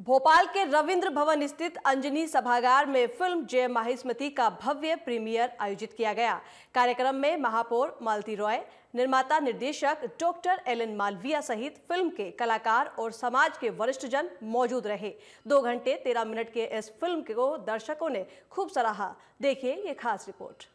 भोपाल के रविंद्र भवन स्थित अंजनी सभागार में फिल्म जय माहिष्मति का भव्य प्रीमियर आयोजित किया गया। कार्यक्रम में महापौर मालती रॉय, निर्माता निर्देशक डॉक्टर एलन मालविया सहित फिल्म के कलाकार और समाज के वरिष्ठ जन मौजूद रहे। 2 घंटे 13 मिनट के इस फिल्म को दर्शकों ने खूब सराहा। देखिए ये खास रिपोर्ट।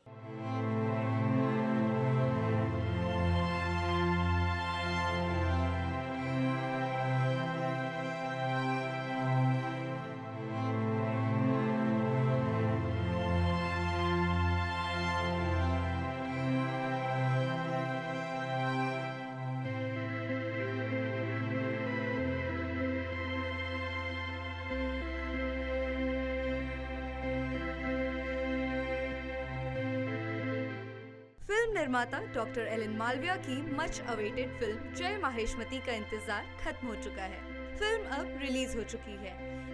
फिल्म निर्माता डॉक्टर एलन मालविया की मच अवेटेड फिल्म जय माहिष्मति का इंतजार खत्म हो चुका है। फिल्म अब रिलीज हो चुकी है।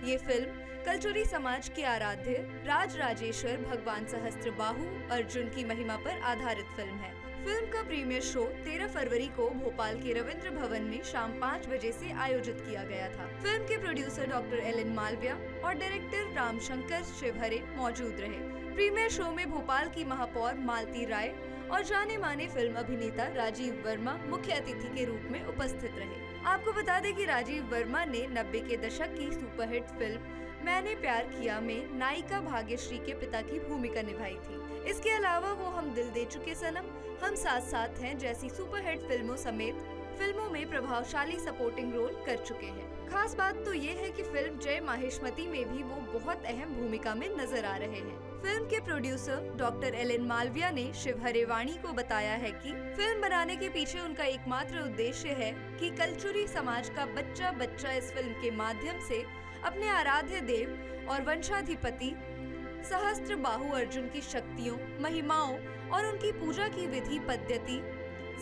ये फिल्म कलचुरी समाज के आराध्य राज राजेश्वर भगवान सहस्त्रबाहु अर्जुन की महिमा पर आधारित फिल्म है। फिल्म का प्रीमियर शो 13 फरवरी को भोपाल के रविंद्र भवन में शाम 5 बजे से आयोजित किया गया था। फिल्म के प्रोड्यूसर डॉक्टर एलन मालविया और डायरेक्टर रामशंकर शिवहरे मौजूद रहे। प्रीमियर शो में भोपाल की महापौर मालती राय और जाने माने फिल्म अभिनेता राजीव वर्मा मुख्य अतिथि के रूप में उपस्थित रहे। आपको बता दें कि राजीव वर्मा ने 90 के दशक की सुपरहिट फिल्म मैंने प्यार किया में नायिका भाग्यश्री के पिता की भूमिका निभाई थी। इसके अलावा वो हम दिल दे चुके सनम, हम साथ साथ हैं जैसी सुपरहिट फिल्मों समेत फिल्मों में प्रभावशाली सपोर्टिंग रोल कर चुके हैं। खास बात तो ये है कि फिल्म जय माहिष्मति में भी वो बहुत अहम भूमिका में नजर आ रहे हैं। फिल्म के प्रोड्यूसर डॉक्टर एलन मालविया ने शिवहरे वाणी को बताया है कि फिल्म बनाने के पीछे उनका एकमात्र उद्देश्य है कि कलचुरी समाज का बच्चा बच्चा इस फिल्म के माध्यम से अपने आराध्य देव और वंशाधिपति सहस्त्रबाहु अर्जुन की शक्तियों, महिमाओं और उनकी पूजा की विधि पद्धति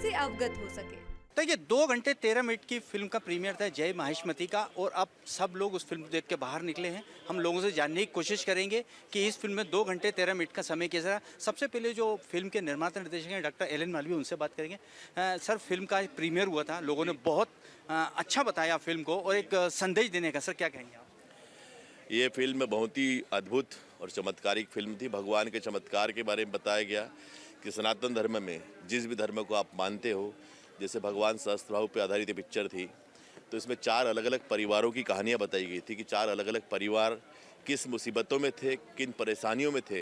से अवगत हो सके। तो ये 2 घंटे 13 मिनट की फिल्म का प्रीमियर था जय माहिष्मति का, और अब सब लोग उस फिल्म को देख के बाहर निकले हैं। हम लोगों से जानने की कोशिश करेंगे कि इस फिल्म में 2 घंटे 13 मिनट का समय कैसा रहा। सबसे पहले जो फिल्म के निर्माता निर्देशक हैं डॉक्टर एलन मालविया, उनसे बात करेंगे। सर, फिल्म का प्रीमियर हुआ था, लोगों ने बहुत अच्छा बताया फिल्म को और एक संदेश देने का। सर, क्या कहेंगे आप? ये फिल्म बहुत ही अद्भुत और चमत्कारिक फिल्म थी। भगवान के चमत्कार के बारे में बताया गया कि सनातन धर्म में जिस भी धर्म को आप मानते हो, जैसे भगवान सहस्त्रबाहु पे आधारित ये पिक्चर थी, तो इसमें 4 अलग अलग परिवारों की कहानियाँ बताई गई थी कि 4 अलग अलग परिवार किस मुसीबतों में थे, किन परेशानियों में थे,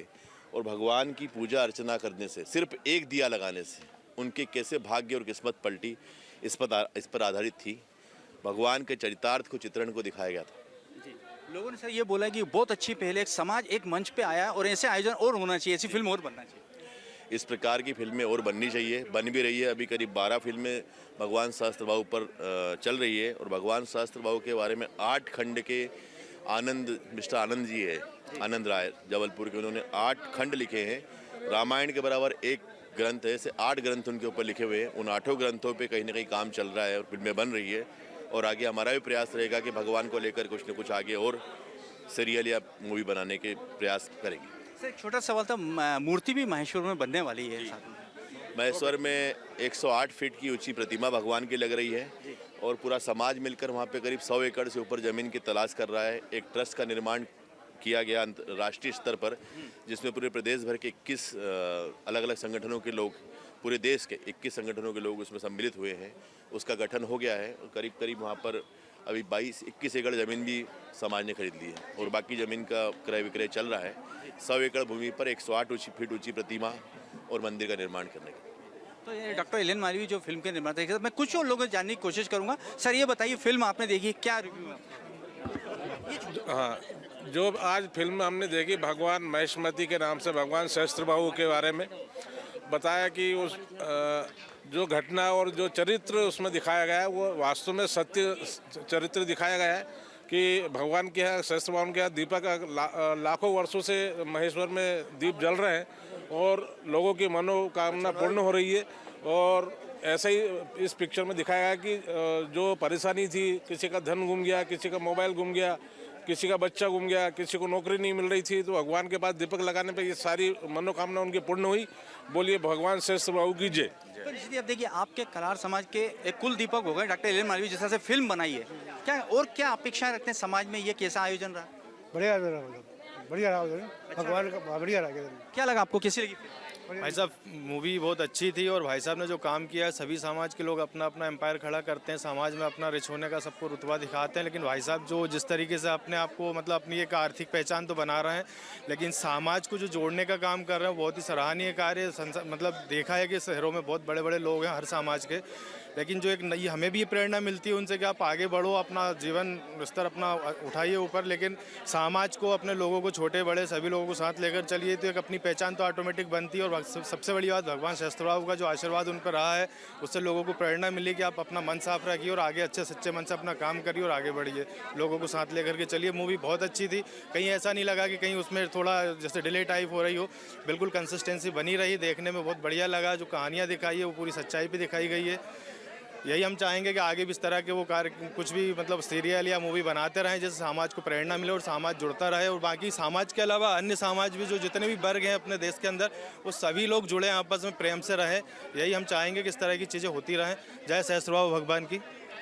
और भगवान की पूजा अर्चना करने से, सिर्फ एक दिया लगाने से उनके कैसे भाग्य और किस्मत पलटी, इस पर आधारित थी। भगवान के चरितार्थ को, चित्रण को दिखाया गया था। लोगों ने सर ये बोला कि बहुत अच्छी पहले एक समाज एक मंच पे आया और ऐसे आयोजन और होना चाहिए, ऐसी फिल्म और बनना चाहिए। इस प्रकार की फिल्में और बननी चाहिए, बन भी रही है। अभी करीब 12 फिल्में भगवान सहस्त्रबाहु पर चल रही है, और भगवान सहस्त्रबाहु के बारे में 8 खंड के मिस्टर आनंद जी है, आनंद राय जबलपुर के, उन्होंने 8 खंड लिखे हैं। रामायण के बराबर एक ग्रंथ है, ऐसे 8 ग्रंथ उनके ऊपर लिखे हुए हैं। उन 8 ग्रंथों पर कहीं ना कहीं काम चल रहा है और फिल्में बन रही है, और आगे हमारा भी प्रयास रहेगा कि भगवान को लेकर कुछ न कुछ आगे और सीरियल या मूवी बनाने के प्रयास करेंगे। सर, एक छोटा सवाल था, मूर्ति भी महेश्वर में बनने वाली है साथ में। महेश्वर में 108 फीट की ऊंची प्रतिमा भगवान की लग रही है, और पूरा समाज मिलकर वहाँ पे करीब 100 एकड़ से ऊपर ज़मीन की तलाश कर रहा है। एक ट्रस्ट का निर्माण किया गया राष्ट्रीय स्तर पर, जिसमें पूरे प्रदेश भर के 21 अलग अलग संगठनों के लोग, पूरे देश के 21 संगठनों के लोग उसमें सम्मिलित हुए हैं। उसका गठन हो गया है, और करीब करीब वहाँ पर अभी 22-21 एकड़ ज़मीन भी समाज ने खरीद ली है, और बाकी ज़मीन का क्रय विक्रय चल रहा है। 100 एकड़ भूमि पर 108 फीट ऊंची प्रतिमा और मंदिर का निर्माण करने का। तो ये डॉक्टर एलन मालविया जो फिल्म के निर्माता है, मैं कुछ और लोगों से जानने की कोशिश करूँगा। सर, ये बताइए, फिल्म आपने देखी, क्या रिव्यू है? हाँ, जो आज फिल्म हमने देखी भगवान माहिष्मति के नाम से, भगवान सहस्त्रबाहु के बारे में बताया कि उस जो घटना और जो चरित्र उसमें दिखाया गया है वो वास्तव में सत्य चरित्र दिखाया गया है कि भगवान के यहाँ, सहस्त्रबाहु के यहाँ दीपक लाखों वर्षों से महेश्वर में दीप जल रहे हैं, और लोगों की मनोकामना पूर्ण हो रही है। और ऐसा ही इस पिक्चर में दिखाया गया कि जो परेशानी थी, किसी का धन गुम गया, किसी का मोबाइल गुम गया, किसी का बच्चा गुम गया, किसी को नौकरी नहीं मिल रही थी, तो भगवान के पास दीपक लगाने पे ये सारी मनोकामना उनकी पूर्ण हुई। बोलिए भगवान सहस्त्र बाबू की जय। तो निश्चित अब देखिए आपके कलार समाज के एक कुल दीपक हो गए डॉक्टर एल एन मालवीय जिस तरह से फिल्म बनाई है, क्या और क्या अपेक्षाएं रखते हैं समाज में, ये कैसा आयोजन रहा? बढ़िया रहा, बढ़िया रहा उधर, भगवान का बढ़िया रहा इधर। क्या लगा आपको, कैसी लगी? भाई साहब मूवी बहुत अच्छी थी और भाई साहब ने जो काम किया है, सभी समाज के लोग अपना अपना एम्पायर खड़ा करते हैं, समाज में अपना रिच होने का सबको रुतबा दिखाते हैं, लेकिन भाई साहब जो जिस तरीके से अपने आप को मतलब अपनी एक आर्थिक पहचान तो बना रहे हैं, लेकिन समाज को जो जोड़ने का काम कर रहे हैं बहुत ही सराहनीय कार्य। मतलब देखा है कि शहरों में बहुत बड़े बड़े लोग हैं हर समाज के, लेकिन जो एक नई हमें भी प्रेरणा मिलती है उनसे कि आप आगे बढ़ो, अपना जीवन स्तर अपना उठाइए ऊपर, लेकिन समाज को, अपने लोगों को, छोटे बड़े सभी लोगों को साथ लेकर चलिए, तो एक अपनी पहचान तो ऑटोमेटिक बनती है। और सबसे बड़ी बात भगवान सहस्त्र बाबू का जो आशीर्वाद उन पर रहा है, उससे लोगों को प्रेरणा मिली कि आप अपना मन साफ रखिए और आगे अच्छे सच्चे मन से अपना काम करिए और आगे बढ़िए, लोगों को साथ लेकर के चलिए। मूवी बहुत अच्छी थी, कहीं ऐसा नहीं लगा कि कहीं उसमें थोड़ा जैसे डिले टाइप हो रही हो, बिल्कुल कंसिस्टेंसी बनी रही, देखने में बहुत बढ़िया लगा। जो कहानियाँ दिखाई है वो पूरी सच्चाई पे दिखाई गई है। यही हम चाहेंगे कि आगे भी इस तरह के वो कार्य कुछ भी मतलब सीरियल या मूवी बनाते रहें, जिससे समाज को प्रेरणा मिले और समाज जुड़ता रहे, और बाकी समाज के अलावा अन्य समाज भी जो जितने भी वर्ग हैं अपने देश के अंदर, वो सभी लोग जुड़े आपस में प्रेम से रहें। यही हम चाहेंगे कि इस तरह की चीज़ें होती रहें। जय सहस्त्र बाबू भगवान की।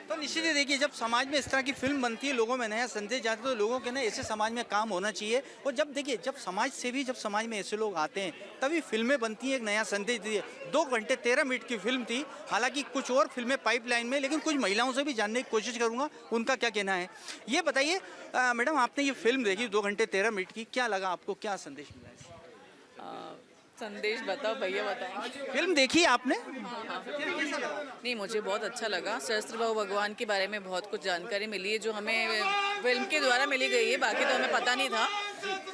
तो निश्चित ही देखिए जब समाज में इस तरह की फिल्म बनती है, लोगों में नया संदेश जाता है, तो लोगों के ना ऐसे समाज में काम होना चाहिए। और जब देखिए जब समाज से भी जब समाज में ऐसे लोग आते हैं तभी फिल्में बनती हैं, एक नया संदेश दिए। 2 घंटे 13 मिनट की फिल्म थी, हालांकि कुछ और फिल्में पाइपलाइन में, लेकिन कुछ महिलाओं से भी जानने की कोशिश करूंगा उनका क्या कहना है। ये बताइए मैडम, आपने ये फिल्म देखी 2 घंटे 13 मिनट की, क्या लगा आपको, क्या संदेश मिला इससे? संदेश बताओ भैया, बताएं। फिल्म देखी आपने? नहीं, मुझे बहुत अच्छा लगा। सहस्त्र बाबू भगवान के बारे में बहुत कुछ जानकारी मिली है जो हमें फिल्म के द्वारा मिली गई है, बाकी तो हमें पता नहीं था,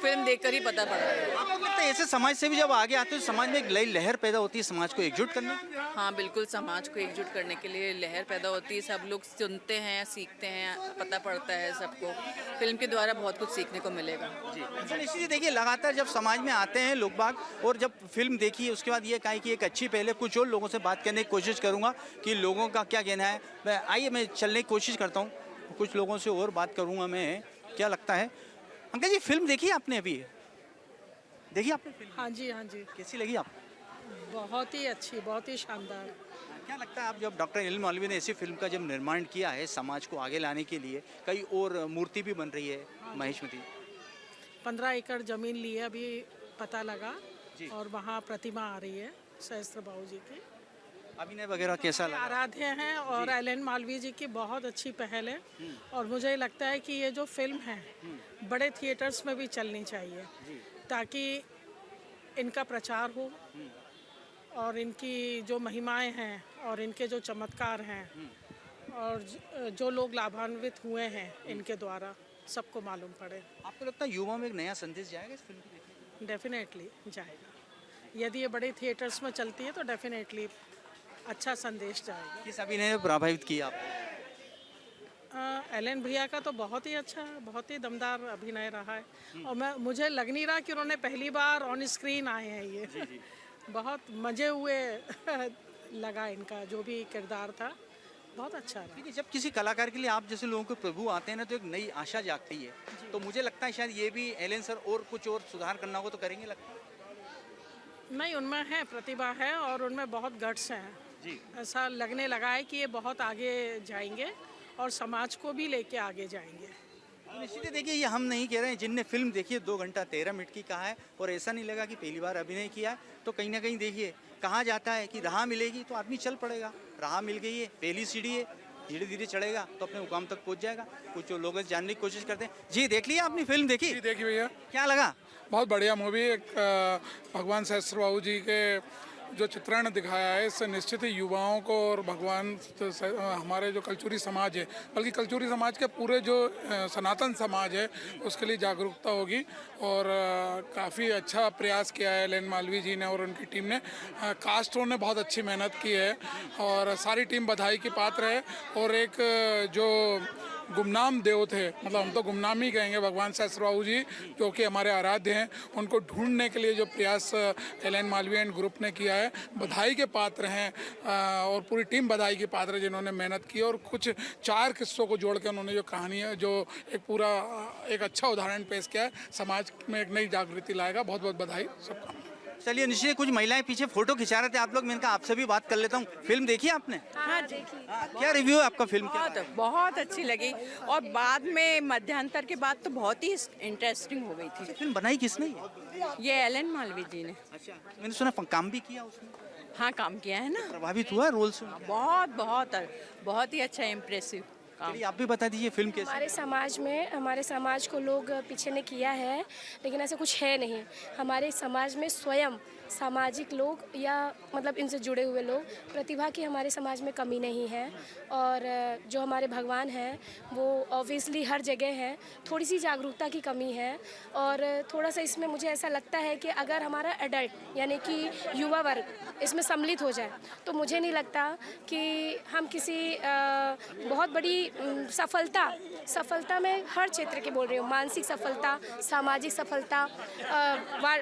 फिल्म देखकर ही पता पड़ा है। आपको लगता है ऐसे समाज से भी जब आगे आते हो समाज में एक नई लहर पैदा होती है, समाज को एकजुट करना? हाँ बिल्कुल, समाज को एकजुट करने के लिए लहर पैदा होती है, सब लोग सुनते हैं, सीखते हैं, पता पड़ता है सबको। फिल्म के द्वारा बहुत कुछ सीखने को मिलेगा। जी, इसलिए देखिए लगातार जब समाज में आते हैं लोग बाग, और जब फिल्म देखी उसके बाद ये कहा कि एक अच्छी, पहले कुछ और लोगों से बात करने की कोशिश करूंगा कि लोगों का क्या कहना है। आइए मैं चलने की कोशिश करता हूँ, कुछ लोगों से और बात करूंगा मैं, क्या लगता है। अंकल जी फिल्म देखी आपने? अभी देखी आपने फिल्म? हाँ जी, हाँ जी, कैसी लगी आपको? बहुत ही अच्छी, बहुत ही शानदार। क्या लगता है आप जब डॉक्टर एल एन मालवीय ने ऐसी फिल्म का जब निर्माण किया है समाज को आगे लाने के लिए, कई और मूर्ति भी बन रही है महिष्मती, 15 एकड़ जमीन ली है अभी पता लगा, और वहाँ प्रतिमा आ रही है सहस्त्र बाबू जी की। अभिनय वगैरह कैसा लगा? आराध्य हैं और एल एन मालवीय जी की बहुत अच्छी पहल है, और मुझे लगता है कि ये जो फिल्म है बड़े थिएटर्स में भी चलनी चाहिए, ताकि इनका प्रचार हो और इनकी जो महिमाएं हैं और इनके जो चमत्कार हैं और जो लोग लाभान्वित हुए हैं इनके द्वारा सबको मालूम पड़े। आपको लगता है युवा में एक नया संदेश जाएगा इस फिल्म को देखने? डेफिनेटली जाएगा, यदि ये बड़े थिएटर्स में चलती है तो डेफिनेटली अच्छा संदेश जाएगा। किस अभिनय ने प्रभावित किया आपको? एल एन भैया का तो बहुत ही अच्छा, बहुत ही दमदार अभिनय रहा है, और मुझे लग नहीं रहा कि उन्होंने पहली बार ऑन स्क्रीन आए हैं ये। जी। बहुत मजे हुए लगा, इनका जो भी किरदार था बहुत अच्छा रहा। देखिए जब किसी कलाकार के लिए आप जैसे लोगों के प्रभु आते हैं ना, तो एक नई आशा जागती है, तो मुझे लगता है शायद ये भी एलन सर और कुछ और सुधार करना हो तो करेंगे, लगता है? नहीं, उनमें है प्रतिभा है और उनमें बहुत गट्स हैं जी। ऐसा लगने लगा है कि ये बहुत आगे जाएंगे और समाज को भी लेके आगे जाएंगे। निश्चित ही देखिए ये हम नहीं कह रहे हैं, जिनने फिल्म देखी है 2 घंटा 13 मिनट की कहा है, और ऐसा नहीं लगा कि पहली बार अभिनय किया है, तो कहीं ना कहीं देखिए कहा जाता है कि राह मिलेगी तो आदमी चल पड़ेगा। राह मिल गई है, पहली सीढ़ी है, धीरे धीरे चढ़ेगा तो अपने मुकाम तक पहुंच जाएगा। कुछ लोग जानने की कोशिश करते हैं। जी देख लिया आपने फिल्म? देखी? जी देखी भैया, क्या लगा? बहुत बढ़िया मूवी। एक भगवान सहस्त्र बाबू जी के जो चित्रण दिखाया है, इससे निश्चित ही युवाओं को और भगवान हमारे जो कलचुरी समाज है, बल्कि कलचुरी समाज के पूरे जो सनातन समाज है उसके लिए जागरूकता होगी। और काफ़ी अच्छा प्रयास किया है एल एन मालवीय जी ने और उनकी टीम ने। कास्टों ने बहुत अच्छी मेहनत की है और सारी टीम बधाई की पात्र है। और एक जो गुमनाम देव थे, मतलब हम तो गुमनाम ही कहेंगे, भगवान सहस्त्र बाबू जी जो कि हमारे आराध्य हैं, उनको ढूंढने के लिए जो प्रयास एलन मालवीय एंड ग्रुप ने किया है, बधाई के पात्र हैं। और पूरी टीम बधाई के पात्र है जिन्होंने मेहनत की और कुछ 4 किस्सों को जोड़ के उन्होंने जो कहानी है, जो एक पूरा एक अच्छा उदाहरण पेश किया है, समाज में एक नई जागृति लाएगा। बहुत बहुत बधाई सबका। चलिए निश्चय, कुछ महिलाएं पीछे फोटो खिंचा रहे थे आप लोग, मैंने कहा आपसे भी बात कर लेता हूँ। फिल्म देखी आपने? हाँ देखी। क्या रिव्यू है आपका फिल्म के? बहुत बहुत अच्छी लगी और बाद में मध्यांतर के बाद तो बहुत ही इंटरेस्टिंग हो गई थी। फिल्म बनाई किसने? ये एलन मालवीय जी ने। अच्छा, मैंने सुना काम भी किया उसने। हाँ काम किया है ना। प्रभावित हुआ रोल से? बहुत बहुत बहुत ही अच्छा इम्प्रेसिव। चलिए आप भी बता दीजिए फिल्म कैसी? हमारे समाज को लोग पीछे ने किया है, लेकिन ऐसा कुछ है नहीं। हमारे समाज में स्वयं सामाजिक लोग या मतलब इनसे जुड़े हुए लोग, प्रतिभा की हमारे समाज में कमी नहीं है। और जो हमारे भगवान हैं वो ऑब्वियसली हर जगह हैं, थोड़ी सी जागरूकता की कमी है। और थोड़ा सा इसमें मुझे ऐसा लगता है कि अगर हमारा एडल्ट यानी कि युवा वर्ग इसमें सम्मिलित हो जाए तो मुझे नहीं लगता कि हम किसी बहुत बड़ी सफलता में हर क्षेत्र की बोल रही हूँ, मानसिक सफलता, सामाजिक सफलता,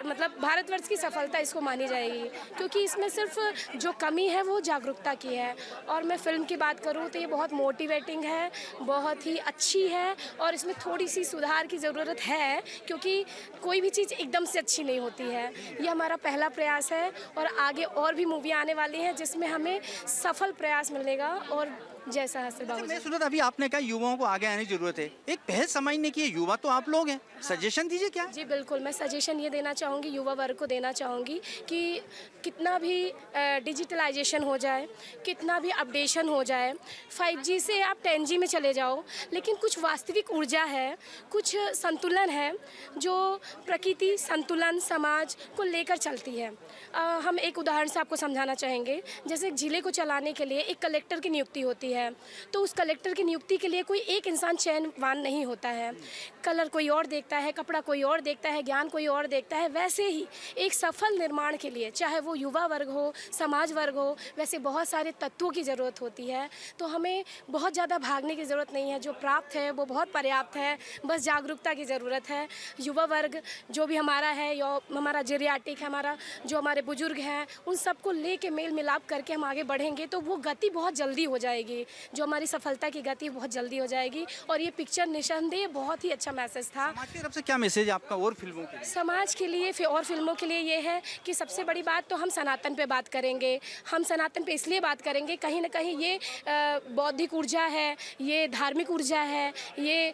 मतलब भारतवर्ष की सफलता इसको मानी जाएगी, क्योंकि इसमें सिर्फ जो कमी है वो जागरूकता की है। और मैं फिल्म की बात करूँ तो ये बहुत मोटिवेटिंग है, बहुत ही अच्छी है और इसमें थोड़ी सी सुधार की ज़रूरत है, क्योंकि कोई भी चीज़ एकदम से अच्छी नहीं होती है। ये हमारा पहला प्रयास है और आगे और भी मूवी आने वाली हैं जिसमें हमें सफल प्रयास मिलेगा। और जैसा हस्त्र बाबू मैं सुना था अभी आपने कहा युवाओं को आगे आने की जरूरत है, एक पहल समझने की है, युवा तो आप लोग हैं, सजेशन दीजिए क्या? जी बिल्कुल, मैं सजेशन ये देना चाहूँगी, युवा वर्ग को देना चाहूँगी कि कितना भी डिजिटलाइजेशन हो जाए, कितना भी अपडेशन हो जाए, 5G से आप 10G में चले जाओ, लेकिन कुछ वास्तविक ऊर्जा है, कुछ संतुलन है जो प्रकृति संतुलन समाज को लेकर चलती है। हम एक उदाहरण से आपको समझाना चाहेंगे। जैसे जिले को चलाने के लिए एक कलेक्टर की नियुक्ति होती है, तो उस कलेक्टर की नियुक्ति के लिए कोई एक इंसान चयनवान नहीं होता है। कलर कोई और देखता है, कपड़ा कोई और देखता है, ज्ञान कोई और देखता है। वैसे ही एक सफल निर्माण के लिए, चाहे वो युवा वर्ग हो, समाज वर्ग हो, वैसे बहुत सारे तत्वों की ज़रूरत होती है। तो हमें बहुत ज़्यादा भागने की ज़रूरत नहीं है, जो प्राप्त है वो बहुत पर्याप्त है, बस जागरूकता की ज़रूरत है। युवा वर्ग जो भी हमारा है, या हमारा जेरियाटिक है, हमारा जो हमारे बुजुर्ग हैं, उन सबको लेके मेल मिलाप करके हम आगे बढ़ेंगे तो वो गति बहुत जल्दी हो जाएगी, जो हमारी सफलता की गति बहुत जल्दी हो जाएगी। और ये पिक्चर निसंदेह बहुत ही अच्छा मैसेज था। समाज की तरफ से क्या मैसेज आपका और फिल्मों के लिए? समाज के लिए और फिल्मों के लिए ये है कि सबसे बड़ी बात तो हम सनातन पे बात करेंगे। हम सनातन पे इसलिए बात करेंगे, कहीं ना कहीं ये बौद्धिक ऊर्जा है, ये धार्मिक ऊर्जा है, ये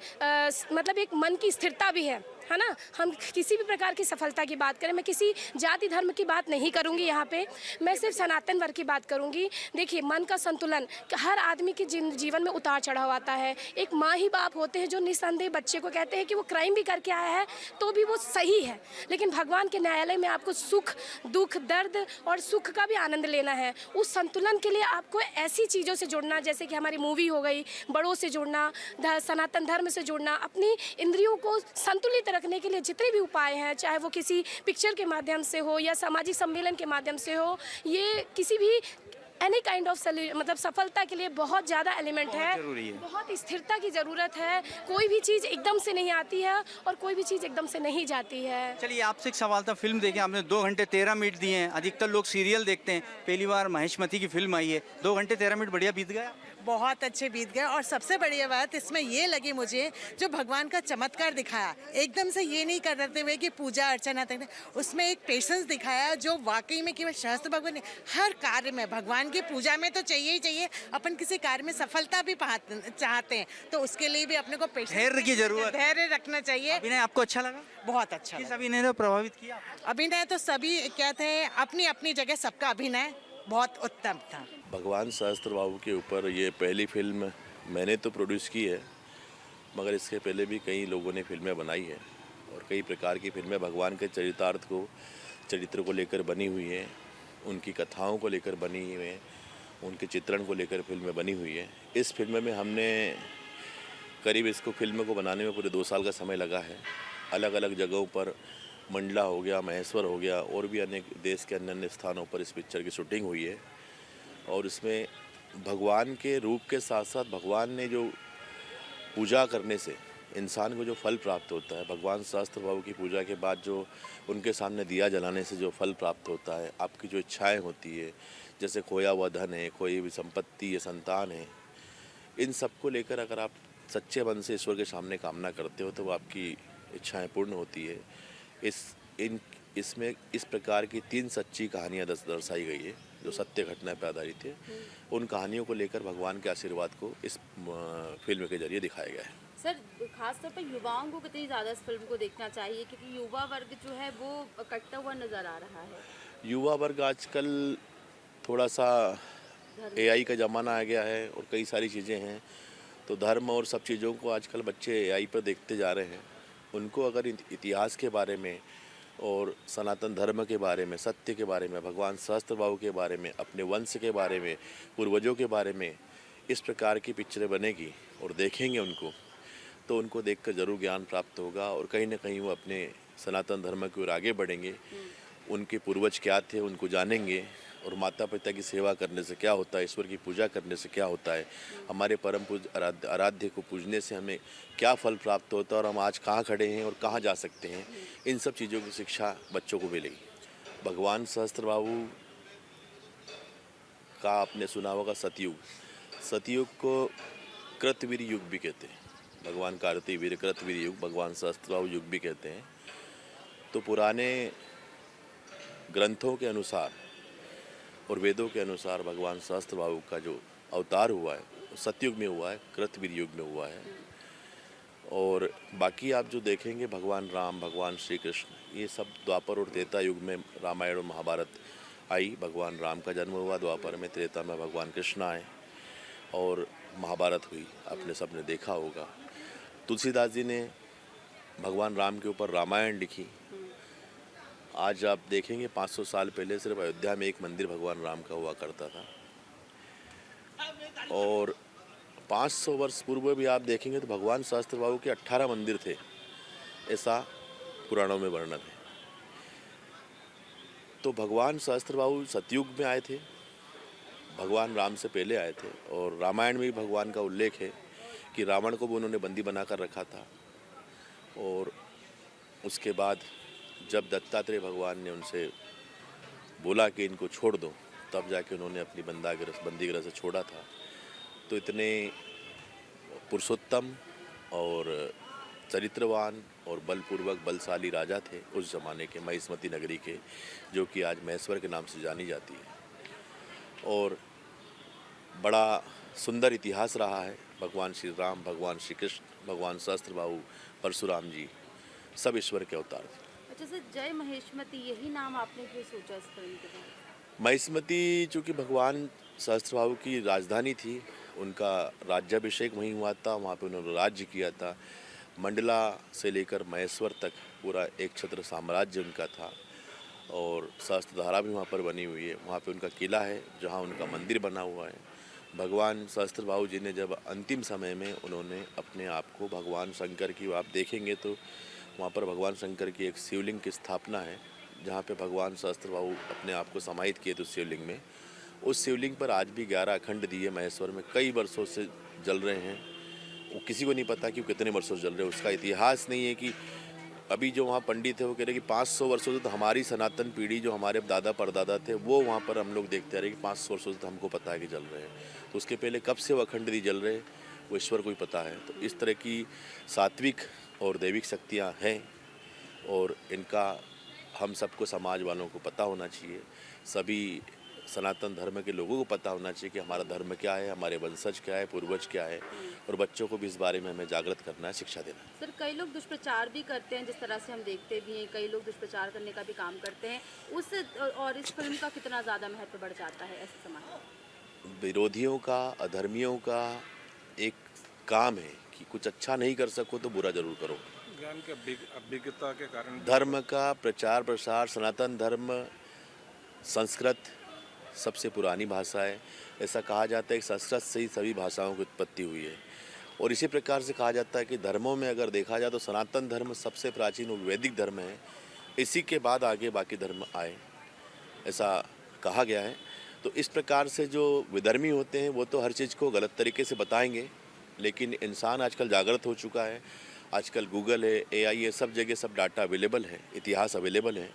मतलब एक मन की स्थिरता भी है ना। हम किसी भी प्रकार की सफलता की बात करें, मैं किसी जाति धर्म की बात नहीं करूंगी यहाँ पे, मैं सिर्फ सनातन वर्ग की बात करूंगी। देखिए, मन का संतुलन, हर आदमी के जीवन में उतार चढ़ाव आता है। एक माँ ही बाप होते हैं जो निस्संदेह बच्चे को कहते हैं कि वो क्राइम भी करके आया है तो भी वो सही है, लेकिन भगवान के न्यायालय में आपको सुख दुख दर्द और सुख का भी आनंद लेना है। उस संतुलन के लिए आपको ऐसी चीज़ों से जुड़ना, जैसे कि हमारी मूवी हो गई, बड़ों से जुड़ना, सनातन धर्म से जुड़ना, अपनी इंद्रियों को संतुलित रखने के लिए जितने भी उपाय हैं, चाहे वो किसी पिक्चर के माध्यम से हो या सामाजिक सम्मेलन के माध्यम से हो, ये किसी भी एनी काइंड ऑफ मतलब सफलता के लिए बहुत ज़्यादा एलिमेंट है, बहुत स्थिरता की ज़रूरत है। कोई भी चीज़ एकदम से नहीं आती है और कोई भी चीज़ एकदम से नहीं जाती है। चलिए आपसे एक सवाल था, फिल्म देखे आपने, 2 घंटे 13 मिनट दिए हैं, अधिकतर लोग सीरियल देखते हैं, पहली बार महेशमती की फिल्म आई है, 2 घंटे 13 मिनट बढ़िया बीत गया? बहुत अच्छे बीत गए। और सबसे बढ़िया बात इसमें ये लगी मुझे, जो भगवान का चमत्कार दिखाया, एकदम से ये नहीं करते हुए कि पूजा अर्चना तक, उसमें एक पेशेंस दिखाया जो वाकई में कि सहस्त्र भगवान हर कार्य में, भगवान की पूजा में तो चाहिए ही चाहिए, अपन किसी कार्य में सफलता भी चाहते हैं तो उसके लिए भी अपने को धैर्य की जरूरत, धैर्य रखना चाहिए। अभिनय आपको अच्छा लगा? बहुत अच्छा। किस अभिनय ने प्रभावित किया? अभिनय तो सभी कहते हैं, अपनी अपनी जगह सबका अभिनय बहुत उत्तम था। भगवान सहस्त्र बाबू के ऊपर ये पहली फिल्म मैंने तो प्रोड्यूस की है, मगर इसके पहले भी कई लोगों ने फिल्में बनाई है और कई प्रकार की फिल्में भगवान के चरित्र को लेकर बनी हुई हैं, उनकी कथाओं को लेकर बनी हुई हैं, उनके चित्रण को लेकर फिल्में बनी हुई है। इस फिल्म में हमने करीब इसको फिल्म को बनाने में पूरे 2 साल का समय लगा है। अलग अलग जगहों पर, मंडला हो गया, महेश्वर हो गया, और भी अनेक देश के अन्य अन्य स्थानों पर इस पिक्चर की शूटिंग हुई है। और इसमें भगवान के रूप के साथ साथ भगवान ने जो कथाओं को लेकर बनी हुई है, उनकी चित्रण को लेकर बनी हुई है। इस फिल्म में हमने करीब इसको फिल्म को बनाने में पूरे 2 साल का समय लगा है। अलग अलग जगहों पर, मंडला हो गया, महेश्वर हो गया, और भी अनेक देश के अन्य अन्य स्थानों पर इस पिक्चर की शूटिंग हुई है। और इसमें भगवान के रूप के साथ साथ भगवान ने जो पूजा करने से इंसान को जो फल प्राप्त होता है, भगवान सहस्त्र बाहु की पूजा के बाद जो उनके सामने दिया जलाने से जो फल प्राप्त होता है, आपकी जो इच्छाएं होती है, जैसे खोया हुआ धन है, खोई हुई संपत्ति है, संतान है, इन सब को लेकर अगर आप सच्चे मन से ईश्वर के सामने कामना करते हो तो वो आपकी इच्छाएं पूर्ण होती है। इसमें इस प्रकार की 3 सच्ची कहानियाँ दर्शाई गई है जो सत्य घटना पर आधारित है। उन कहानियों को लेकर भगवान के आशीर्वाद को इस फिल्म के जरिए दिखाया गया है। सर, खासतौर पर युवाओं को कितनी ज़्यादा इस फिल्म को देखना चाहिए, क्योंकि युवा वर्ग जो है वो कटता हुआ नज़र आ रहा है। युवा वर्ग आजकल थोड़ा सा एआई का ज़माना आ गया है और कई सारी चीज़ें हैं, तो धर्म और सब चीज़ों को आजकल बच्चे एआई पर देखते जा रहे हैं। उनको अगर इतिहास के बारे में और सनातन धर्म के बारे में, सत्य के बारे में, भगवान सहस्त्र बाहु के बारे में, अपने वंश के बारे में, पूर्वजों के बारे में इस प्रकार की पिक्चरें बनेगी और देखेंगे उनको, तो उनको देखकर ज़रूर ज्ञान प्राप्त होगा और कहीं ना कहीं वो अपने सनातन धर्म की ओर आगे बढ़ेंगे। उनके पूर्वज क्या थे उनको जानेंगे और माता पिता की सेवा करने से क्या होता है, ईश्वर की पूजा करने से क्या होता है, हमारे परम पूज्य आराध्य को पूजने से हमें क्या फल प्राप्त होता है और हम आज कहाँ खड़े हैं और कहाँ जा सकते हैं, इन सब चीज़ों की शिक्षा बच्चों को मिलेगी। भगवान सहस्त्र बाहु का आपने सुना होगा सतयुग को कृतवीर युग भी कहते हैं। भगवान कार्तिवीर कृतवीर युग, भगवान सहस्त्र बाहु युग भी कहते हैं। तो पुराने ग्रंथों के अनुसार और वेदों के अनुसार भगवान सहस्त्र बाहु का जो अवतार हुआ है वो सतयुग में हुआ है, कृतवीर युग में हुआ है। और बाकी आप जो देखेंगे भगवान राम, भगवान श्री कृष्ण, ये सब द्वापर और त्रेता युग में रामायण और महाभारत आई। भगवान राम का जन्म हुआ द्वापर में, त्रेता में भगवान कृष्ण आए और महाभारत हुई, आपने सबने देखा होगा। तुलसीदास जी ने भगवान राम के ऊपर रामायण लिखी। आज आप देखेंगे 500 साल पहले सिर्फ अयोध्या में एक मंदिर भगवान राम का हुआ करता था और 500 वर्ष पूर्व भी आप देखेंगे तो भगवान सहस्त्र बाहु के 18 मंदिर थे, ऐसा पुराणों में वर्णन है। तो भगवान सहस्त्र बाहु सतयुग में आए थे, भगवान राम से पहले आए थे और रामायण में भी भगवान का उल्लेख है कि रावण को भी उन्होंने बंदी बनाकर रखा था और उसके बाद जब दत्तात्रेय भगवान ने उनसे बोला कि इनको छोड़ दो, तब जाके उन्होंने अपनी बंदीगृह से छोड़ा था। तो इतने पुरुषोत्तम और चरित्रवान और बलपूर्वक बलशाली राजा थे उस ज़माने के, महिष्मती नगरी के, जो कि आज महेश्वर के नाम से जानी जाती है। और बड़ा सुंदर इतिहास रहा है। भगवान श्री राम, भगवान श्री कृष्ण, भगवान सहस्त्र बाहु, परशुराम जी, सब ईश्वर के अवतार थे। अच्छा सर, जय महेशमती यही नाम आपने क्यों सोचा इस फिल्म के बारे? महिष्मती चूँकि भगवान सहस्त्र बाहु की राजधानी थी, उनका राज्याभिषेक वहीं हुआ था, वहाँ पे उन्होंने राज्य किया था। मंडला से लेकर महेश्वर तक पूरा एक छत्र साम्राज्य उनका था और सहस्त्रधारा भी वहाँ पर बनी हुई है। वहाँ पे उनका किला है जहाँ उनका मंदिर बना हुआ है। भगवान सहस्त्र बाहु जी ने जब अंतिम समय में उन्होंने अपने आप को भगवान शंकर की, आप देखेंगे तो वहाँ पर भगवान शंकर की एक शिवलिंग की स्थापना है जहाँ पे भगवान सहस्त्र बाहु अपने आप को समाहित किए थे उस शिवलिंग में। उस शिवलिंग पर आज भी 11 अखंड दिए महेश्वर में कई वर्षों से जल रहे हैं। वो किसी को नहीं पता कि वो कितने वर्षों से जल रहे हैं, उसका इतिहास नहीं है। कि अभी जो वहाँ पंडित है वो कह रहे कि 500 वर्षों से तो हमारी सनातन पीढ़ी जो हमारे दादा परदादा थे वो वहाँ पर हम लोग देखते आ रहे कि 500 वर्षों से तो हमको पता है कि जल रहे हैं। तो उसके पहले कब से वो अखंड दी जल रहे वो ईश्वर को ही पता है। तो इस तरह की सात्विक और दैविक शक्तियाँ हैं और इनका हम सबको, समाज वालों को पता होना चाहिए। सभी सनातन धर्म के लोगों को पता होना चाहिए कि हमारा धर्म क्या है, हमारे वंशज क्या है, पूर्वज क्या है, और बच्चों को भी इस बारे में हमें जागृत करना है, शिक्षा देना है। सर, कई लोग दुष्प्रचार भी करते हैं, जिस तरह से हम देखते भी हैं, कई लोग दुष्प्रचार करने का भी काम करते हैं। उस और इस फिल्म का कितना ज़्यादा महत्व बढ़ जाता है ऐसे समाज में? विरोधियों का, अधर्मियों का एक काम है कि कुछ अच्छा नहीं कर सको तो बुरा जरूर करो। ज्ञान के अभिज्ञता के कारण धर्म का प्रचार प्रसार, सनातन धर्म, संस्कृत सबसे पुरानी भाषा है। ऐसा कहा जाता है कि संस्कृत से ही सभी भाषाओं की उत्पत्ति हुई है। और इसी प्रकार से कहा जाता है कि धर्मों में अगर देखा जाए तो सनातन धर्म सबसे प्राचीन और वैदिक धर्म है, इसी के बाद आगे बाकी धर्म आए, ऐसा कहा गया है। तो इस प्रकार से जो विधर्मी होते हैं वो तो हर चीज़ को गलत तरीके से बताएंगे लेकिन इंसान आजकल जागृत हो चुका है। आजकल गूगल है, AI है, सब जगह सब डाटा अवेलेबल है, इतिहास अवेलेबल है,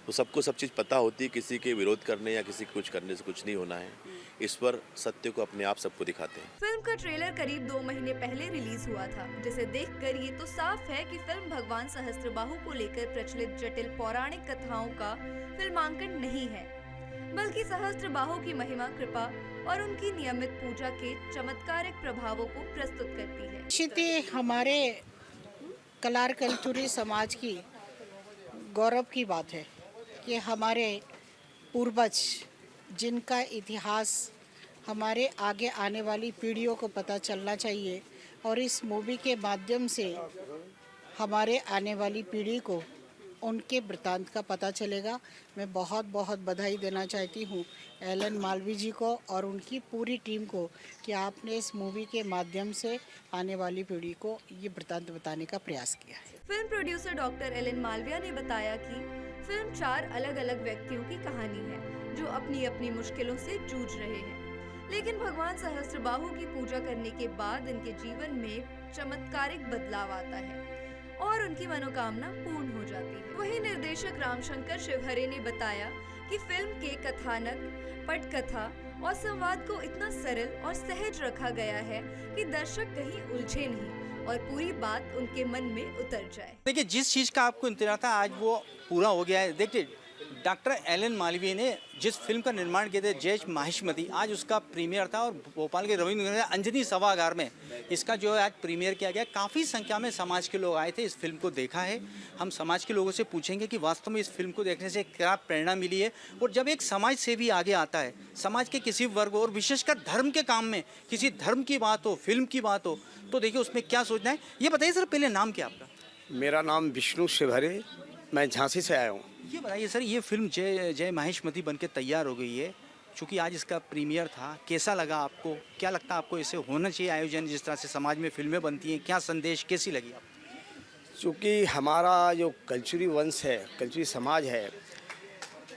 तो सबको सब चीज़ पता होती है। किसी के विरोध करने या किसी के कुछ करने से कुछ नहीं होना है। ईश्वर सत्य को अपने आप सबको दिखाते हैं। फिल्म का ट्रेलर करीब 2 महीने पहले रिलीज हुआ था, जिसे देखकर ये तो साफ है कि फिल्म भगवान सहस्त्रबाहु को लेकर प्रचलित जटिल पौराणिक कथाओं का फिल्मांकन नहीं है, बल्कि सहस्त्रबाहु की महिमा, कृपा और उनकी नियमित पूजा के चमत्कारिक प्रभावों को प्रस्तुत करती है। निश्चित ही हमारे कलार कल्चुरी समाज की गौरव की बात है कि हमारे पूर्वज जिनका इतिहास हमारे आगे आने वाली पीढ़ियों को पता चलना चाहिए, और इस मूवी के माध्यम से हमारे आने वाली पीढ़ी को उनके वृत्तांत का पता चलेगा। मैं बहुत बहुत बधाई देना चाहती हूँ एलन मालवी जी को और उनकी पूरी टीम को कि आपने इस मूवी के माध्यम से आने वाली पीढ़ी को ये वृत्तांत बताने का प्रयास किया है। Film producer doctor Alan Malviya ने बताया कि फिल्म 4 अलग-अलग व्यक्तियों की कहानी है जो अपनी अपनी मुश्किलों से जूझ रहे हैं, लेकिन भगवान सहस्त्रबाहु की पूजा करने के बाद इनके जीवन में चमत्कारिक बदलाव आता है और उनकी मनोकामना पूर्ण हो जाती है। वहीं निर्देशक रामशंकर शिवहरे ने बताया कि फिल्म के कथानक, पटकथा और संवाद को इतना सरल और सहज रखा गया है कि दर्शक कहीं उलझे नहीं और पूरी बात उनके मन में उतर जाए। देखिए, जिस चीज़ का आपको इंतजार था आज वो पूरा हो गया है। देखिए, डॉक्टर एलन मालवीय ने जिस फिल्म का निर्माण किया था जय माहिष्मती, आज उसका प्रीमियर था और भोपाल के रविंद्र अंजनी सभागार में इसका जो है आज प्रीमियर किया गया। काफ़ी संख्या में समाज के लोग आए थे, इस फिल्म को देखा है। हम समाज के लोगों से पूछेंगे कि वास्तव में इस फिल्म को देखने से क्या प्रेरणा मिली है, और जब एक समाज सेवी आगे आता है, समाज के किसी वर्ग और विशेषकर धर्म के काम में किसी धर्म की बात हो, फिल्म की बात हो, तो देखिए उसमें क्या सोचना है। ये बताइए सर, पहले नाम क्या आपका? मेरा नाम विष्णु शिवहरे, मैं झांसी से आया हूँ। ये बताइए सर, ये फिल्म जय माहिष्मती बन के तैयार हो गई है, चूँकि आज इसका प्रीमियर था, कैसा लगा आपको? क्या लगता है आपको ऐसे होना चाहिए आयोजन, जिस तरह से समाज में फिल्में बनती हैं? क्या संदेश, कैसी लगी आपको? चूँकि हमारा जो कल्चुरी वंश है, कल्चुरी समाज है,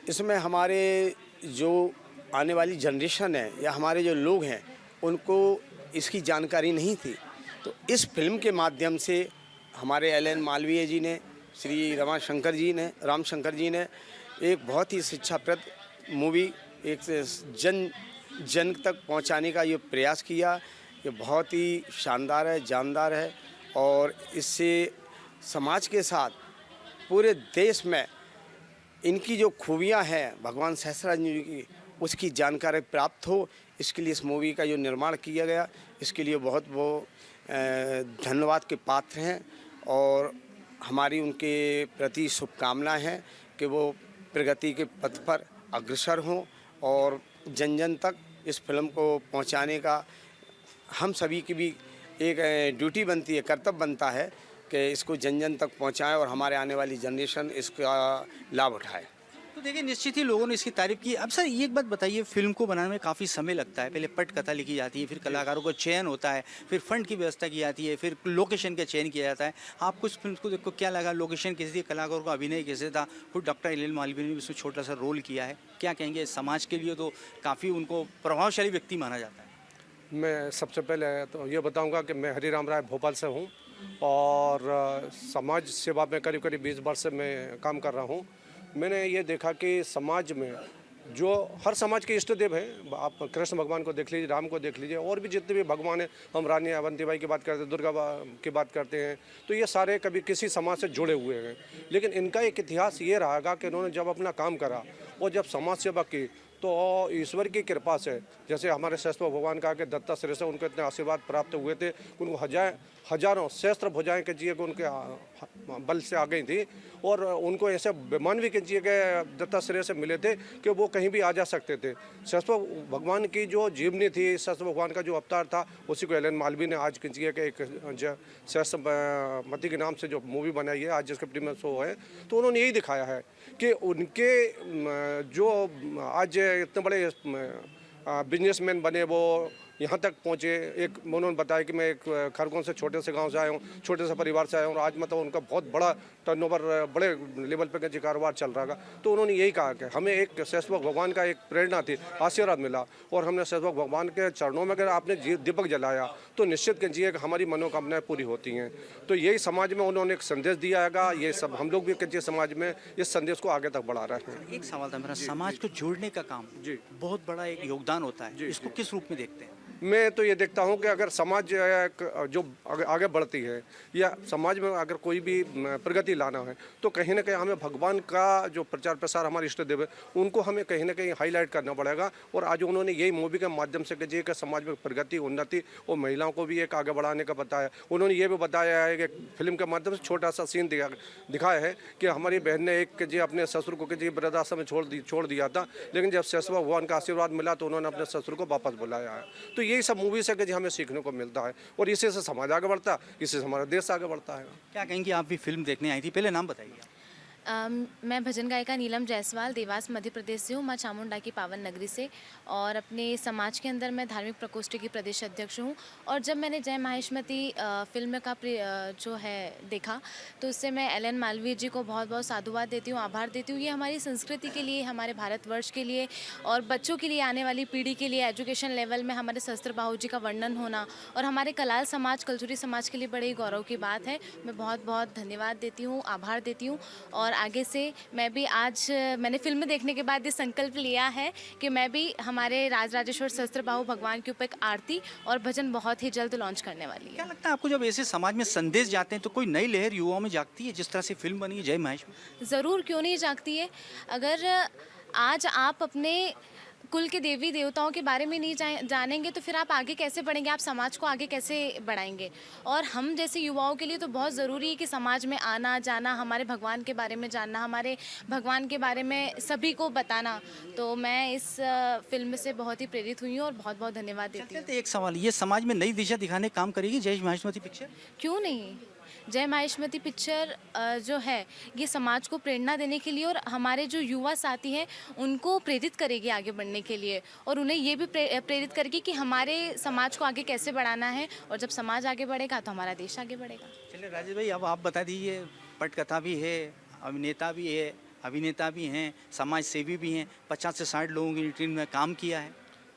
इसमें हमारे जो आने वाली जनरेशन है या हमारे जो लोग हैं उनको इसकी जानकारी नहीं थी। तो इस फिल्म के माध्यम से हमारे एलन मालवीय जी ने, श्री रामशंकर जी ने एक बहुत ही शिक्षाप्रद मूवी एक जन तक पहुंचाने का ये प्रयास किया। ये बहुत ही शानदार है, जानदार है, और इससे समाज के साथ पूरे देश में इनकी जो खूबियां हैं भगवान सहस्त्रबाहु जी की, उसकी जानकारी प्राप्त हो, इसके लिए इस मूवी का जो निर्माण किया गया, इसके लिए बहुत वो धन्यवाद के पात्र हैं, और हमारी उनके प्रति शुभकामनाएं हैं कि वो प्रगति के पथ पर अग्रसर हों और जन जन तक इस फिल्म को पहुंचाने का हम सभी की भी एक ड्यूटी बनती है, कर्तव्य बनता है कि इसको जन जन तक पहुंचाएं और हमारे आने वाली जनरेशन इसका लाभ उठाए। तो देखिए, निश्चित ही लोगों ने इसकी तारीफ की। अब सर ये एक बात बताइए, फिल्म को बनाने में काफ़ी समय लगता है। पहले पटकथा लिखी जाती है, फिर कलाकारों का चयन होता है, फिर फंड की व्यवस्था की जाती है, फिर लोकेशन का चयन किया जाता है। आपको इस फिल्म को देखो क्या लगा? लोकेशन कैसी थी, कलाकारों का अभिनय कैसे था? खुद डॉक्टर एलन मालवी ने इसमें छोटा सा रोल किया है। क्या कहेंगे? समाज के लिए तो काफ़ी उनको प्रभावशाली व्यक्ति माना जाता है। मैं सबसे पहले तो ये बताऊंगा कि मैं हरिराम राय भोपाल से हूं और समाज सेवा में करीब 20 वर्ष से मैं काम कर रहा हूं। मैंने ये देखा कि समाज में जो हर समाज के इष्ट देव हैं, आप कृष्ण भगवान को देख लीजिए, राम को देख लीजिए, और भी जितने भी भगवान हैं, हम रानी अवंतीबाई की बात करते हैं, दुर्गा की बात करते हैं, तो ये सारे कभी किसी समाज से जुड़े हुए हैं। लेकिन इनका एक इतिहास ये रहा कि इन्होंने जब अपना काम करा और जब समाज सेवा की, तो ईश्वर की कृपा से, जैसे हमारे सहस्त्र भगवान कहा कि दत्ता श्री से उनको इतने आशीर्वाद प्राप्त हुए थे, उनको हजारों सहस्त्र भुजाएं कहिए कि उनके बल से आ गई थी, और उनको ऐसे विमान भी कहिए कि दत्ताश्रेय से मिले थे कि वो कहीं भी आ जा सकते थे। सहस्त्र भगवान की जो जीवनी थी, सहस्त्र भगवान का जो अवतार था, उसी को एलन मालवी ने आज कहिए कि एक सहस्त्रमती के नाम से जो मूवी बनाई है, आज जिसके प्रीमियर शो है, तो उन्होंने यही दिखाया है कि उनके जो आज इतने बड़े बिजनेसमैन बने, वो यहाँ तक पहुँचे। एक उन्होंने बताया कि मैं एक खरगोन से छोटे से गांव से आया हूँ, छोटे से परिवार से आया हूँ और आज मतलब उनका बहुत बड़ा टर्नओवर, बड़े लेवल पे का कारोबार चल रहा है। तो उन्होंने यही कहा कि हमें एक सहस्त्रभाव भगवान का एक प्रेरणा थी, आशीर्वाद मिला और हमने सहस्त्रभाव भगवान के चरणों में अगर आपने दीपक जलाया तो निश्चित कीजिए कि हमारी मनोकामनाएं पूरी होती हैं। तो यही समाज में उन्होंने एक संदेश दिया है। ये सब हम लोग भी कीजिए समाज में इस संदेश को आगे तक बढ़ा रहे हैं। एक सवाल था मेरा, समाज को जोड़ने का काम जी बहुत बड़ा एक योगदान होता है, इसको किस रूप में देखते हैं? मैं तो ये देखता हूँ कि अगर समाज जो आगे बढ़ती है या समाज में अगर कोई भी प्रगति लाना है तो कहीं ना कहीं हमें भगवान का जो प्रचार प्रसार हमारे इष्ट देव है उनको हमें कहीं ना कहीं हाईलाइट करना पड़ेगा। और आज उन्होंने यही मूवी के माध्यम से कीजिए कि समाज में प्रगति, उन्नति और महिलाओं को भी एक आगे बढ़ाने का बताया। उन्होंने ये भी बताया है कि फिल्म के माध्यम से छोटा सा सीन दिखाया है कि हमारी बहन ने एक जी अपने ससुर को जी वृद्धाश्रम में छोड़ दिया था, लेकिन जब सहस्त्रभाव भगवान का आशीर्वाद मिला तो उन्होंने अपने ससुर को वापस बुलाया है। तो यही सब मूवी से कि हमें सीखने को मिलता है और इसी से समाज आगे बढ़ता है, इसी से हमारा देश आगे बढ़ता है। क्या कहेंगे, आप भी फिल्म देखने आई थी, पहले नाम बताइए। मैं भजन गायिका नीलम जायसवाल देवास मध्य प्रदेश से हूँ, माँ चामुंडा की पावन नगरी से, और अपने समाज के अंदर मैं धार्मिक प्रकोष्ठ की प्रदेश अध्यक्ष हूँ। और जब मैंने जय माहेश्मती फिल्म का जो है देखा तो उससे मैं एलन मालवीय जी को बहुत बहुत साधुवाद देती हूँ, आभार देती हूँ। ये हमारी संस्कृति के लिए, हमारे भारतवर्ष के लिए और बच्चों के लिए, आने वाली पीढ़ी के लिए एजुकेशन लेवल में हमारे सहस्त्रबाहु जी का वर्णन होना और हमारे कलाल समाज, कल्चुरी समाज के लिए बड़े ही गौरव की बात है। मैं बहुत बहुत धन्यवाद देती हूँ, आभार देती हूँ। और आगे से मैं भी, आज मैंने फिल्म देखने के बाद ये संकल्प लिया है कि मैं भी हमारे राजराजेश्वर सहस्त्रबाहु भगवान के ऊपर एक आरती और भजन बहुत ही जल्द लॉन्च करने वाली है। क्या लगता है आपको, जब ऐसे समाज में संदेश जाते हैं तो कोई नई लहर युवाओं में जागती है? जिस तरह से फिल्म बनी है जय माहेश्वरी, ज़रूर, क्यों नहीं जागती है। अगर आज आप अपने कुल के देवी देवताओं के बारे में नहीं जानेंगे तो फिर आप आगे कैसे बढ़ेंगे, आप समाज को आगे कैसे बढ़ाएंगे। और हम जैसे युवाओं के लिए तो बहुत ज़रूरी है कि समाज में आना जाना, हमारे भगवान के बारे में जानना, हमारे भगवान के बारे में सभी को बताना। तो मैं इस फिल्म से बहुत ही प्रेरित हुई हूँ और बहुत बहुत धन्यवाद देती हूँ। एक सवाल, ये समाज में नई दिशा दिखाने काम करेगी जय माहेश्वरी पिक्चर? क्यों नहीं। जय माहेश्वरी पिक्चर जो है ये समाज को प्रेरणा देने के लिए और हमारे जो युवा साथी हैं उनको प्रेरित करेगी आगे बढ़ने के लिए, और उन्हें ये भी प्रेरित करेगी कि हमारे समाज को आगे कैसे बढ़ाना है। और जब समाज आगे बढ़ेगा तो हमारा देश आगे बढ़ेगा। चलिए राजेश भाई, अब आप बता दीजिए, पटकथा भी है, अभिनेता भी है, अभिनेता भी हैं, समाज सेवी भी हैं, 50 से 60 लोगों की टीम में काम किया है।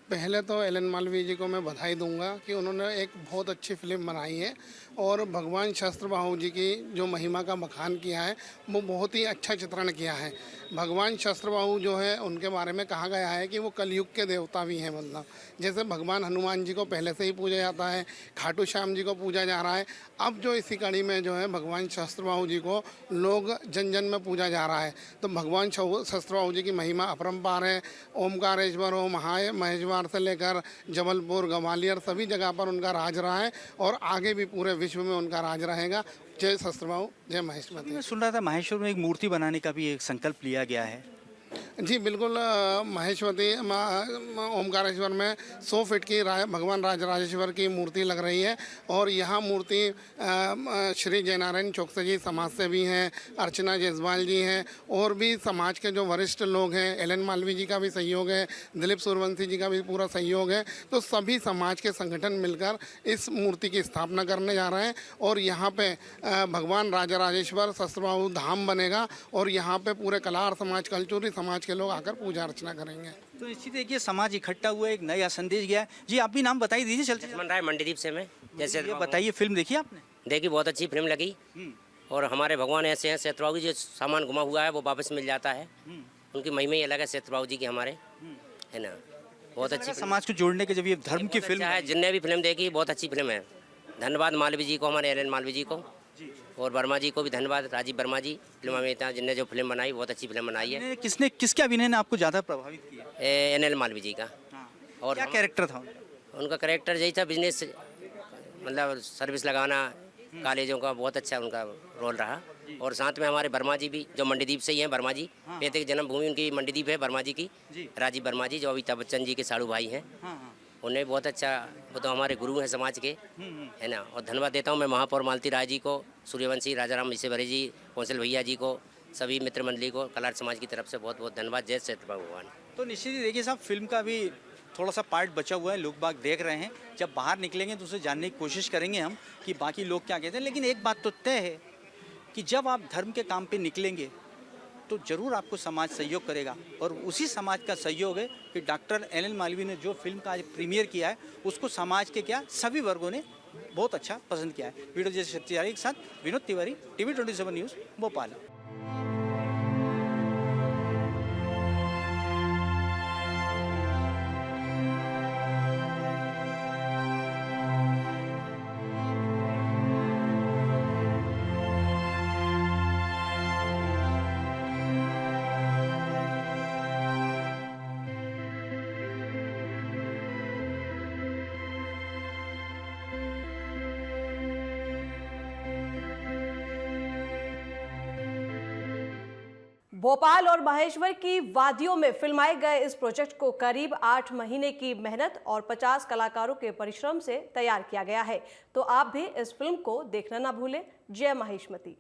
पहले तो एलन मालवीय जी को मैं बधाई दूंगा कि उन्होंने एक बहुत अच्छी फिल्म बनाई है और भगवान सहस्त्रबाहु जी की जो महिमा का बखान किया है वो बहुत ही अच्छा चित्रण किया है। भगवान सहस्त्रबाहु जो है उनके बारे में कहा गया है कि वो कलयुग के देवता भी हैं। मतलब जैसे भगवान हनुमान जी को पहले से ही पूजा जाता है, खाटू श्याम जी को पूजा जा रहा है, अब जो इसी कड़ी में जो है भगवान सहस्त्रबाहु जी को लोग जन जन में पूजा जा रहा है। तो भगवान सहस्त्रबाहु जी की महिमा अपरंपार है। ओमकारेश्वर हो, महेश्वर से लेकर जबलपुर, ग्वालियर सभी जगह पर उनका राज रहा है और आगे भी पूरे विश्व में उनका राज रहेगा। जय सहस्त्रबाहु, जय माहेश्वरी। मैं सुन रहा था महेश्वर में एक मूर्ति बनाने का भी एक संकल्प लिया गया है। जी बिल्कुल, माहेश्वरी ओमकारेश्वर में 100 फीट की भगवान राजराजेश्वर की मूर्ति लग रही है और यहाँ मूर्ति श्री जयनारायण चौकसे जी समाज से भी हैं, अर्चना जायसवाल जी हैं और भी समाज के जो वरिष्ठ लोग हैं, एलन मालवीय जी का भी सहयोग है, दिलीप सूर्यवंशी जी का भी पूरा सहयोग है। तो सभी समाज के संगठन मिलकर इस मूर्ति की स्थापना करने जा रहे हैं और यहाँ पे भगवान राजराजेश्वर सहस्त्रबाहु धाम बनेगा और यहाँ पे पूरे कलार समाज, कल्चुरी समाज के लोग आकर पूजा अर्चना करेंगे। तो इसी देखिए समाज इकट्ठा हुआ, एक नया संदेश गया है। जी आप भी नाम बताई दीजिए। चलते लक्ष्मण राय मंडीदीप से मैं। जैसे ये बताइए, फिल्म देखी आपने? देखी, बहुत अच्छी फिल्म लगी और हमारे भगवान ऐसे हैं, सहस्त्रबाहु जी जो सामान गुमा हुआ है वो वापस मिल जाता है। उनकी महिमा ही अलग है सहस्त्रबाहु जी की हमारे, है ना। बहुत अच्छी समाज को जोड़ने के, जब ये धर्म की फिल्म है, जिनने भी फिल्म देखी बहुत अच्छी फिल्म है। धन्यवाद मालवीय जी को, हमारे एलन मालवीय जी को, और वर्मा जी को भी धन्यवाद, राजीव वर्मा जी फिल्म अभिनेता जिनने जो फिल्म बनाई, बहुत अच्छी फिल्म बनाई है। किसके अभिनय ने आपको ज़्यादा प्रभावित किया? एलन मालवीय जी का। और क्या कैरेक्टर था उनका? कैरेक्टर यही था, बिजनेस मतलब सर्विस लगाना कॉलेजों का, बहुत अच्छा उनका रोल रहा। और साथ में हमारे वर्मा जी भी जो मंडीदीप से ही हैं, वर्मा जी पैतृक जन्मभूमि उनकी मंडीदीप है, वर्मा जी की, राजीव वर्मा जी जो अमिताभ बच्चन जी के साड़ू भाई हैं, उन्हें बहुत अच्छा, वो तो हमारे गुरु हैं समाज के, है ना। और धन्यवाद देता हूँ मैं महापौर मालती राय जी को, सूर्यवंशी, राजाराम ईसेवरे जी, कौंसल भैया जी को, सभी मित्र मंडली को, कलार समाज की तरफ से बहुत बहुत धन्यवाद। जय सहस्त्रबाहु भगवान। तो निश्चित ही देखिए साहब, फिल्म का भी थोड़ा सा पार्ट बचा हुआ है, लोग बाग देख रहे हैं। जब बाहर निकलेंगे तो उसे जानने की कोशिश करेंगे हम कि बाकी लोग क्या कहते हैं। लेकिन एक बात तो तय है कि जब आप धर्म के काम पे निकलेंगे तो ज़रूर आपको समाज सहयोग करेगा, और उसी समाज का सहयोग है कि डॉक्टर एलन मालवीय ने जो फिल्म का आज प्रीमियर किया है उसको समाज के क्या सभी वर्गों ने बहुत अच्छा पसंद किया है। वीडियो जैसे शक्तिशाली के साथ विनोद तिवारी, TV 27 न्यूज़, भोपाल। भोपाल और महेश्वर की वादियों में फिल्माए गए इस प्रोजेक्ट को करीब 8 महीने की मेहनत और 50 कलाकारों के परिश्रम से तैयार किया गया है। तो आप भी इस फिल्म को देखना ना भूलें। जय माहिष्मती।